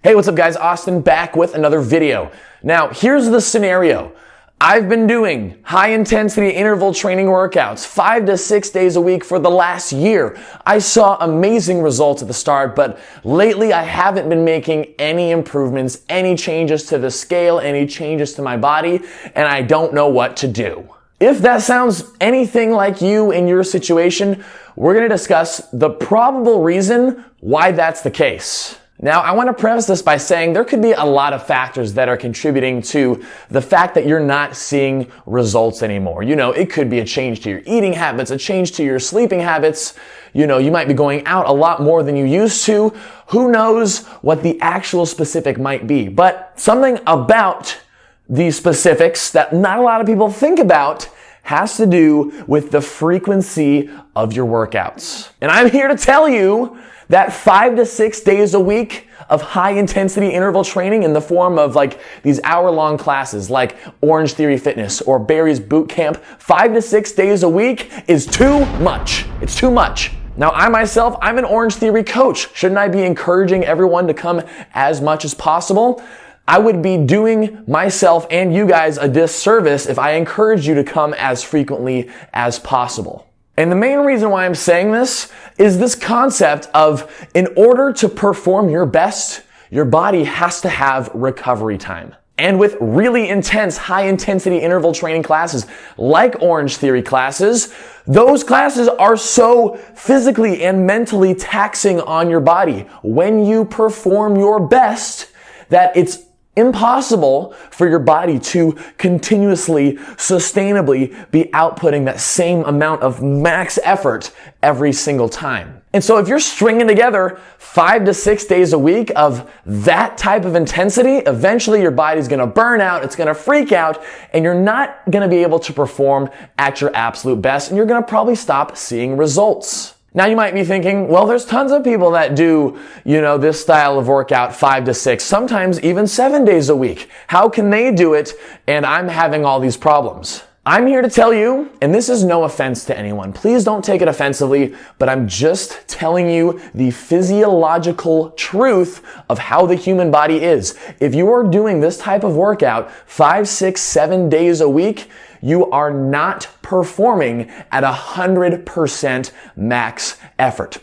Hey, what's up guys? Austin back with another video. Now, here's the scenario. I've been doing high intensity interval training workouts 5 to 6 days a week for the last year. I saw amazing results at the start, but lately I haven't been making any improvements, any changes to the scale, any changes to my body, and I don't know what to do. If that sounds anything like you in your situation, we're going to discuss the probable reason why that's the case. Now, I want to preface this by saying there could be a lot of factors that are contributing to the fact that you're not seeing results anymore. You know, it could be a change to your eating habits, a change to your sleeping habits. You know, you might be going out a lot more than you used to. Who knows what the actual specific might be? But something about these specifics that not a lot of people think about has to do with the frequency of your workouts. And I'm here to tell you that 5 to 6 days a week of high intensity interval training in the form of like these hour-long classes like Orange Theory Fitness or Barry's Boot Camp, 5 to 6 days a week is too much. It's too much. Now, I'm an Orange Theory coach. Shouldn't I be encouraging everyone to come as much as possible? I would be doing myself and you guys a disservice if I encourage you to come as frequently as possible. And the main reason why I'm saying this is this concept of in order to perform your best, your body has to have recovery time. And with really intense, high intensity interval training classes like Orange Theory classes, those classes are so physically and mentally taxing on your body when you perform your best that it's impossible for your body to continuously, sustainably be outputting that same amount of max effort every single time. And so if you're stringing together 5 to 6 days a week of that type of intensity, eventually your body's going to burn out, it's going to freak out, and you're not going to be able to perform at your absolute best, and you're going to probably stop seeing results. Now you might be thinking, well, there's tons of people that do, this style of workout 5 to 6, sometimes even 7 days a week. How can they do it and I'm having all these problems? I'm here to tell you, and this is no offense to anyone, please don't take it offensively, but I'm just telling you the physiological truth of how the human body is. If you are doing this type of workout 5, 6, 7 days a week, you are not performing at 100% max effort.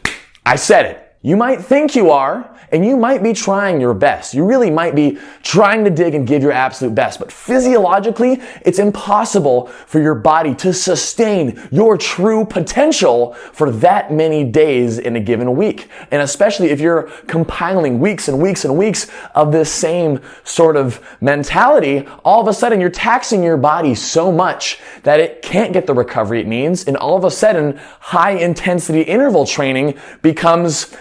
I said it. You might think you are, and you might be trying your best. You really might be trying to dig and give your absolute best, but physiologically, it's impossible for your body to sustain your true potential for that many days in a given week. And especially if you're compiling weeks and weeks and weeks of this same sort of mentality, all of a sudden you're taxing your body so much that it can't get the recovery it needs, and all of a sudden, high intensity interval training becomes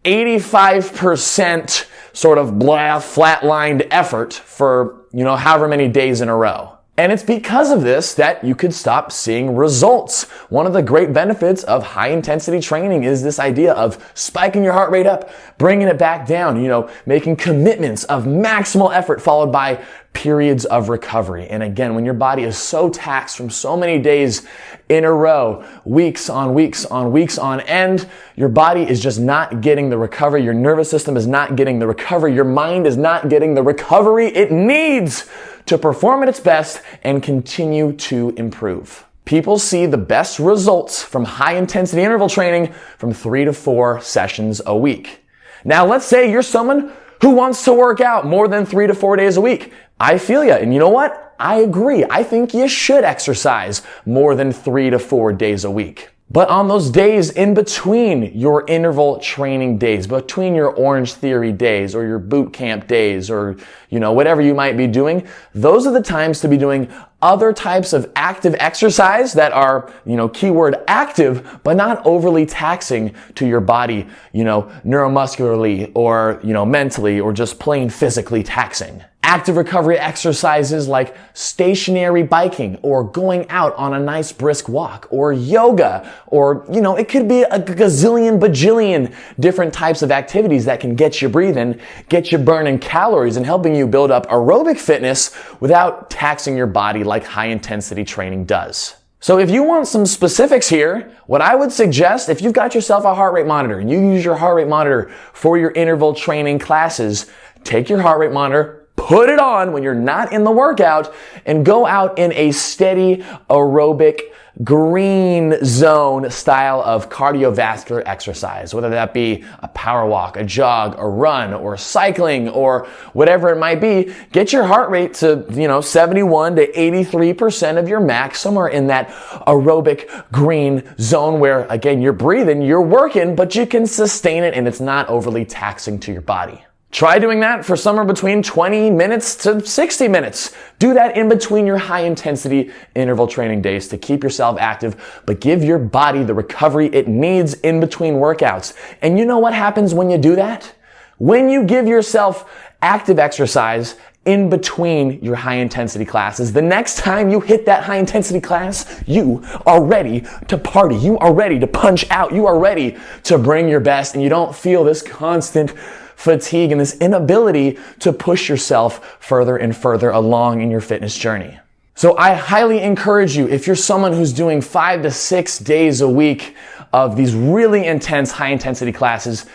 85% sort of flatlined effort for, however many days in a row. And it's because of this that you could stop seeing results. One of the great benefits of high intensity training is this idea of spiking your heart rate up, bringing it back down, making commitments of maximal effort followed by periods of recovery. And again, when your body is so taxed from so many days in a row, weeks on weeks on weeks on end, your body is just not getting the recovery. Your nervous system is not getting the recovery. Your mind is not getting the recovery it needs to perform at its best and continue to improve. People see the best results from high intensity interval training from 3 to 4 sessions a week. Now, let's say you're someone who wants to work out more than 3 to 4 days a week. I feel ya. And you know what? I agree. I think you should exercise more than 3 to 4 days a week. But on those days in between your interval training days, between your Orange Theory days or your boot camp days or, whatever you might be doing, those are the times to be doing other types of active exercise that are, keyword active, but not overly taxing to your body, neuromuscularly or, mentally or just plain physically taxing. Active recovery exercises like stationary biking or going out on a nice brisk walk or yoga or, it could be a gazillion bajillion different types of activities that can get you breathing, get you burning calories and helping you build up aerobic fitness without taxing your body like high intensity training does. So if you want some specifics here, what I would suggest, if you've got yourself a heart rate monitor and you use your heart rate monitor for your interval training classes, take your heart rate monitor, put it on when you're not in the workout, and go out in a steady aerobic green zone style of cardiovascular exercise, whether that be a power walk, a jog, a run, or cycling, or whatever it might be. Get your heart rate to, 71 to 83% of your max, somewhere in that aerobic green zone where, again, you're breathing, you're working, but you can sustain it and it's not overly taxing to your body. Try doing that for somewhere between 20 minutes to 60 minutes. Do that in between your high intensity interval training days to keep yourself active, but give your body the recovery it needs in between workouts. And you know what happens when you do that? When you give yourself active exercise in between your high intensity classes, the next time you hit that high intensity class, you are ready to party. You are ready to punch out. You are ready to bring your best, and you don't feel this constant fatigue and this inability to push yourself further and further along in your fitness journey. So I highly encourage you, if you're someone who's doing 5 to 6 days a week of these really intense high intensity classes,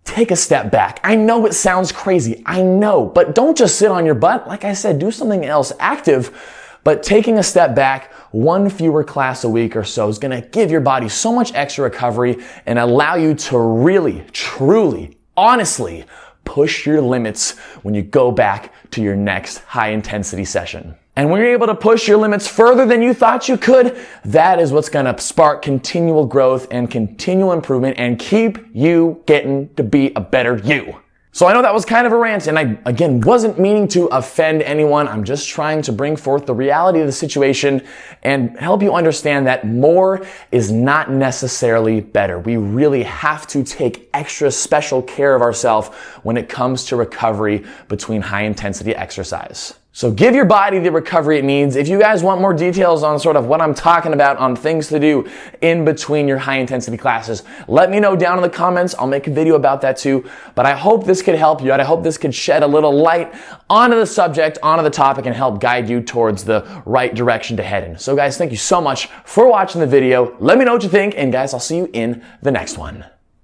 take a step back. I know it sounds crazy. I know, but don't just sit on your butt. Like I said, do something else active. But taking a step back, one fewer class a week or so is going to give your body so much extra recovery and allow you to really, truly, honestly push your limits when you go back to your next high intensity session. And when you're able to push your limits further than you thought you could, that is what's going to spark continual growth and continual improvement and keep you getting to be a better you. So I know that was kind of a rant, and I, again, wasn't meaning to offend anyone. I'm just trying to bring forth the reality of the situation and help you understand that more is not necessarily better. We really have to take extra special care of ourselves when it comes to recovery between high intensity exercise. So give your body the recovery it needs. If you guys want more details on sort of what I'm talking about on things to do in between your high intensity classes, let me know down in the comments. I'll make a video about that too. But I hope this could help you out. I hope this could shed a little light onto the subject, onto the topic, and help guide you towards the right direction to head in. So guys, thank you so much for watching the video. Let me know what you think. And guys, I'll see you in the next one.